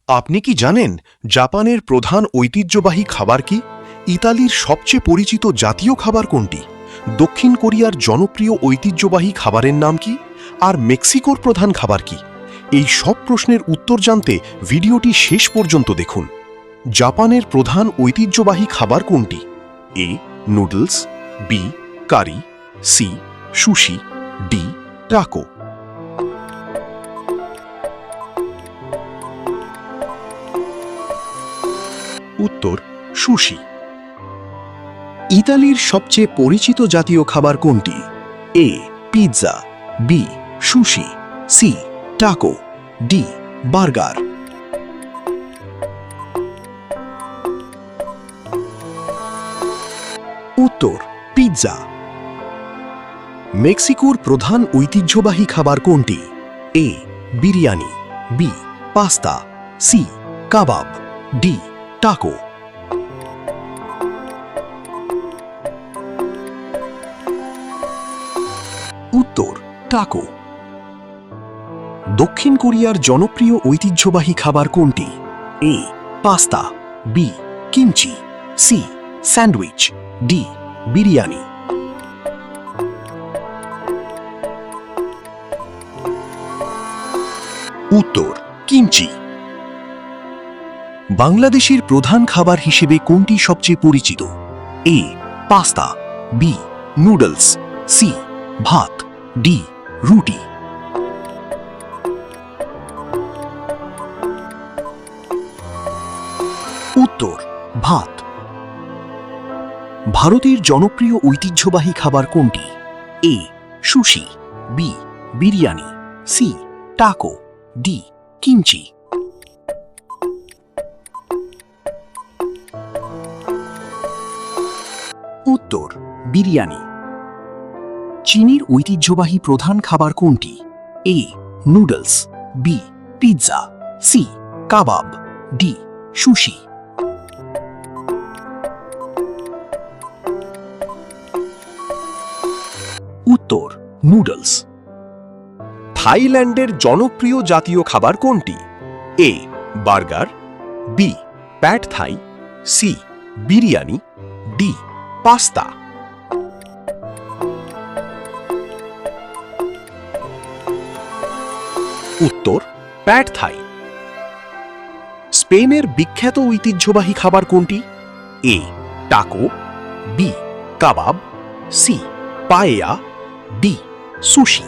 আপনি কি জানেন জাপানের প্রধান ঐতিহ্যবাহী খাবার কি? ইতালির সবচেয়ে পরিচিত জাতীয় খাবার কোনটি? দক্ষিণ কোরিয়ার জনপ্রিয় ঐতিহ্যবাহী খাবারের নাম কি? আর মেক্সিকোর প্রধান খাবার কি? এই সব প্রশ্নের উত্তর জানতে ভিডিওটি শেষ পর্যন্ত দেখুন। জাপানের প্রধান ঐতিহ্যবাহী খাবার কোনটি? A. Noodles, B. Curry, C. Sushi, D. Taco. উত্তর সুশি। ইতালির সবচেয়ে পরিচিত জাতীয় খাবার কোনটি? A. Pizza, B. Sushi, C. Taco, D. Burger. উত্তর পিৎজা। মেক্সিকোর প্রধান ঐতিহ্যবাহী খাবার কোনটি? A. Biryani, B. Pasta, C. কাবাব, ডি. টাকো। উত্তর টাকো। দক্ষিণ কোরিয়ার জনপ্রিয় ঐতিহ্যবাহী খাবার কোনটি? A. Pasta, B. Kimchi, C. Sandwich, D. Biryani. উত্তর কিমচি। বাংলাদেশের প্রধান খাবার হিসেবে কোনটি সবচেয়ে পরিচিত? A. Pasta, B. Noodles, C. ভাত, ডি. রুটি। উত্তর ভাত। ভারতের জনপ্রিয় ঐতিহ্যবাহী খাবার কোনটি? A. Sushi, B. Biryani, C. Taco, D. Kimchi. উত্তর বিরিয়ানি। চীনের ঐতিহ্যবাহী প্রধান খাবার কোনটি? A. Noodles, B. Pizza, C. কাবাব, ডি. সুশি। উত্তর নুডলস। থাইল্যান্ডের জনপ্রিয় জাতীয় খাবার কোনটি? A. Burger, B. Pad thai, C. Biryani, D. Pasta. উত্তর প্যাড থাই। স্পেনের বিখ্যাত ঐতিহ্যবাহী খাবার কোনটি? এ. Taco, B. কাবাব, সি. Paella, D. সুশি।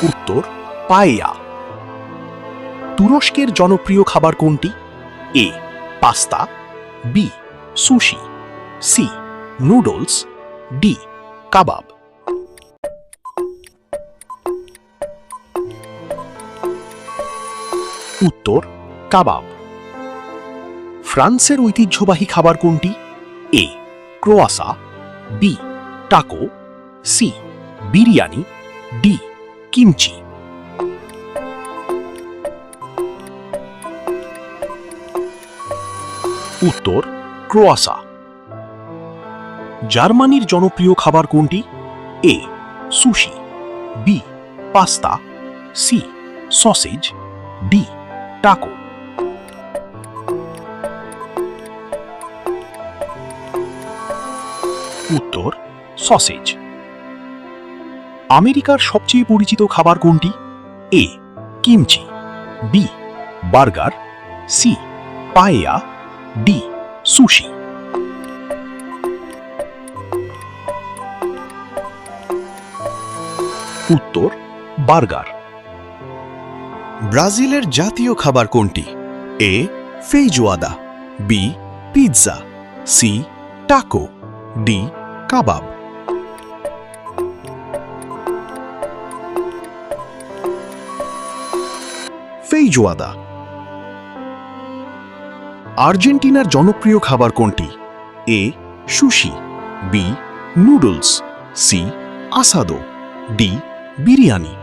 উত্তর পায়েয়া। তুরস্কের জনপ্রিয় খাবার কোনটি? A. Pasta, B. Sushi, C. Noodles, D. কাবাব। উত্তর কাবাব। ফ্রান্সের ঐতিহ্যবাহী খাবার কোনটি? এ. ক্রোয়াসা, B. Taco, C. Biryani, D. Kimchi. উত্তর ক্রোয়াসা। জার্মানির জনপ্রিয় খাবার কোনটি? A. Sushi, B. Pasta, C. Sausage, D. Taco. উত্তর সসেজ। আমেরিকার সবচেয়ে পরিচিত খাবার কোনটি? এ. Kimchi, B. Burger, C. Paella, D. Sushi. উত্তর বার্গার। ব্রাজিলের জাতীয় খাবার কোনটি? এ. ফেইজোয়াদা, B. Pizza, C. Taco, D. কাবাব। ফেইজোয়াদা। আর্জেন্টিনার জনপ্রিয় খাবার কোনটি? A. Sushi, B. Noodles, C. Asado, D. Biryani.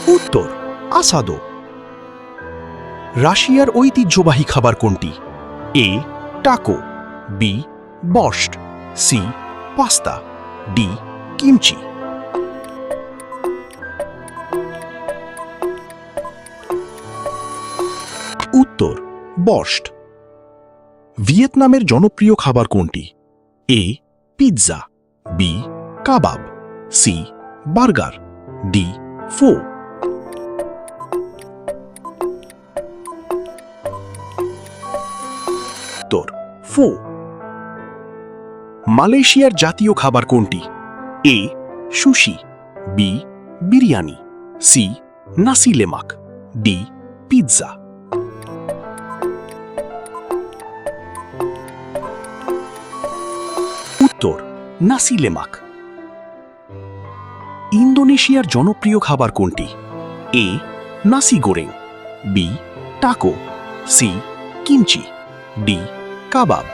উত্তর আসাদো। রাশিয়ার ঐতিহ্যবাহী খাবার কোনটি? A. Taco, B. Borscht, C pasta, D kimchi. উত্তর বর্স্ট। ভিয়েতনামের জনপ্রিয় খাবার কোনটি? এ পিৎজা, বি কাবাব, সি বার্গার, ডি ফো। উত্তর ফো। মালয়েশিয়ার জাতীয় খাবার কোনটি? A sushi, B biryani, C nasi lemak, D pizza. উত্তর নাসি লেমাক। ইন্দোনেশিয়ার জনপ্রিয় খাবার কোনটি? A nasi goreng, B taco, C kimchi, D কাবাব।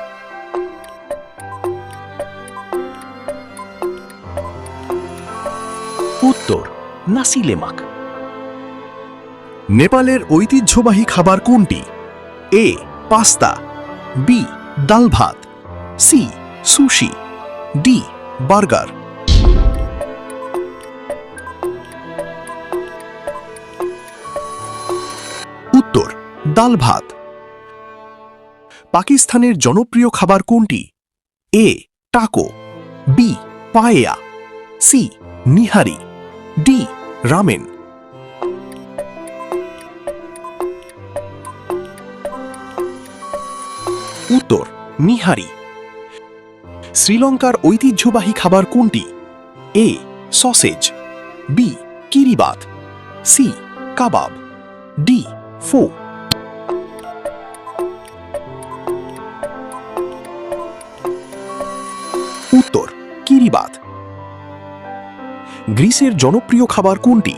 উত্তর নাসি লেমাক। নেপালের ঐতিহ্যবাহী খাবার কোনটি? এ পাস্তা, বি ডাল ভাত, সি সুশি, ডি বার্গার। উত্তর ডাল ভাত। পাকিস্তানের জনপ্রিয় খাবার কোনটি? A taco, B paella, C nihari, D ramen. উত্তর নিহারি। শ্রীলঙ্কার ঐতিহ্যবাহী খাবার কোনটি? A sausage, B kiribath, C কাবাব, ডি ফো। উত্তর কিরিবাত। গ্রিসের জনপ্রিয় খাবার কোনটি?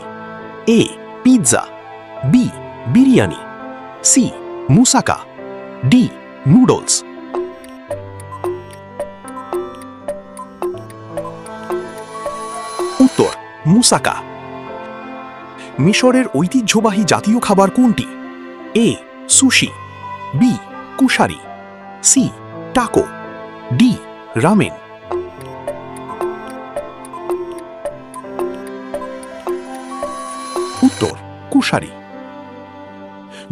A pizza, B biryani, C moussaka, D noodles. উত্তর মুসাকা। মিশরের ঐতিহ্যবাহী জাতীয় খাবার কোনটি? A sushi, B koshari, C taco, D ramen. উত্তর কুশারি।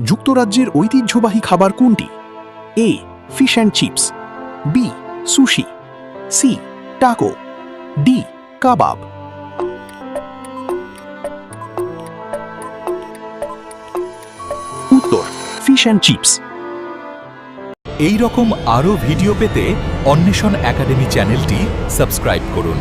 যুক্তরাজ্যের ঐতিহ্যবাহী খাবার কোনটি? A fish and chips, B sushi, C taco, D কাবাব। উত্তর ফিশ অ্যান্ড চিপস। এই রকম আরও ভিডিও পেতে অন্বেষণ একাডেমি চ্যানেলটি সাবস্ক্রাইব করুন।